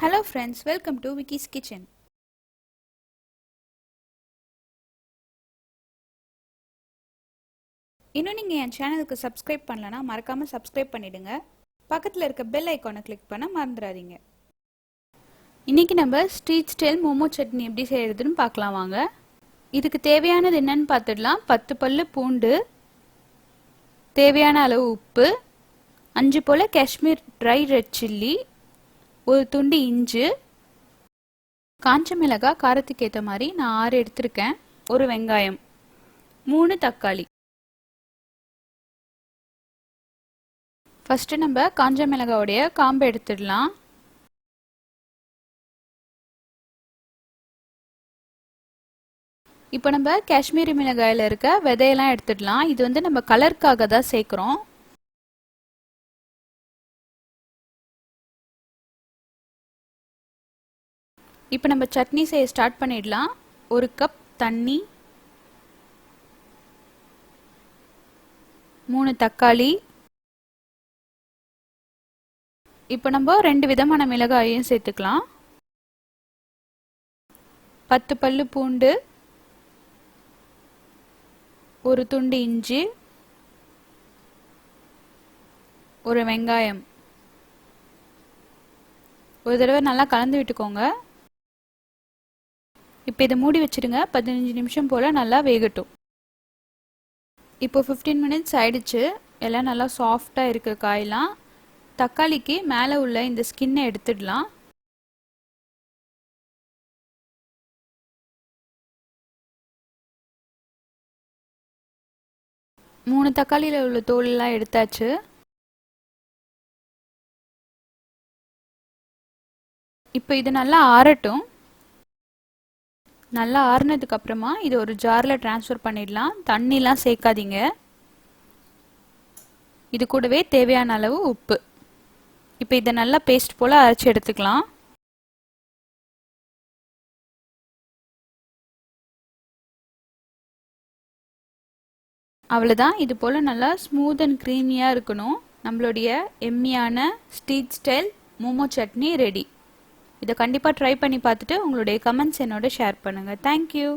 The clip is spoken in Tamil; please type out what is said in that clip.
Hello friends, welcome to Vicky's Kitchen. இன்னும் நீங்க என் சேனலுக்கு சப்ஸ்கிரைப் பண்ணலனா மறக்காம சப்ஸ்கிரைப் பண்ணிடுங்க. பக்கத்துல இருக்க பெல் ஐகானை கிளிக் பண்ண மறந்துடாதீங்க. இன்னைக்கு நம்ம ஸ்ட்ரீட் ஸ்டைல் மோமோ சட்னி எப்படி செய்யறதுன்னு பார்க்கலாம் வாங்க. இதுக்கு தேவையானது என்னன்னு பார்த்துடலாம். 10 பல்லு பூண்டு, தேவையான அளவு உப்பு, 5 போல காஷ்மீர் ட்ரை ரெட் சில்லி, ஒரு துண்டு இஞ்சி, காஞ்ச மிளகாய் காரத்துக்கு ஏற்ற மாதிரி நான் 6 எடுத்திருக்கேன், ஒரு வெங்காயம், 3 தக்காளி. ஃபர்ஸ்ட் நம்ம காஞ்ச மிளகாயோடைய காம்பை எடுத்துடலாம். இப்போ நம்ம காஷ்மீரி மிளகாயில் இருக்க விதையெல்லாம் எடுத்துடலாம். இது வந்து நம்ம கலருக்காக தான் சேர்க்குறோம். இப்போ நம்ம சட்னி செய்ய ஸ்டார்ட் பண்ணிடலாம். 1 கப் தண்ணி, 3 தக்காளி. இப்போ நம்ம 2 விதமான மிளகாயையும் சேர்த்துக்கலாம். 10 பல்லு பூண்டு, ஒரு துண்டு இஞ்சி, ஒரு வெங்காயம். ஒரு தடவை நல்லா கலந்து விட்டுக்கோங்க. இப்போ இதை மூடி வச்சிடுங்க. 15 நிமிஷம் போல் நல்லா வேகட்டும். இப்போ 15 மினிட்ஸ் ஆயிடுச்சு. எல்லாம் நல்லா சாஃப்டாக இருக்கு காயெல்லாம். தக்காளிக்கு மேலே உள்ள இந்த ஸ்கின்னை எடுத்துடலாம். மூணு தக்காளியில் உள்ள தோலெல்லாம் எடுத்தாச்சு. இப்போ இது நல்லா ஆறட்டும். நல்லா ஆறுனதுக்கு அப்புறமா இது ஒரு ஜாரில் ட்ரான்ஸ்ஃபர் பண்ணிடலாம். தண்ணிலாம் சேர்க்காதீங்க. இது கூடவே தேவையான அளவு உப்பு. இப்போ இதை நல்லா பேஸ்ட் போல் அரைச்சி எடுத்துக்கலாம். அவ்வளோதான். இது போல் நல்லா ஸ்மூத் அண்ட் க்ரீமியாக இருக்கணும். நம்மளுடைய எம்மியான street style momo chutney ready. இதை கண்டிப்பாக ட்ரை பண்ணி பார்த்துட்டு உங்களுடைய கமெண்ட்ஸ் என்னோட ஷேர் பண்ணுங்கள். தேங்க்யூ.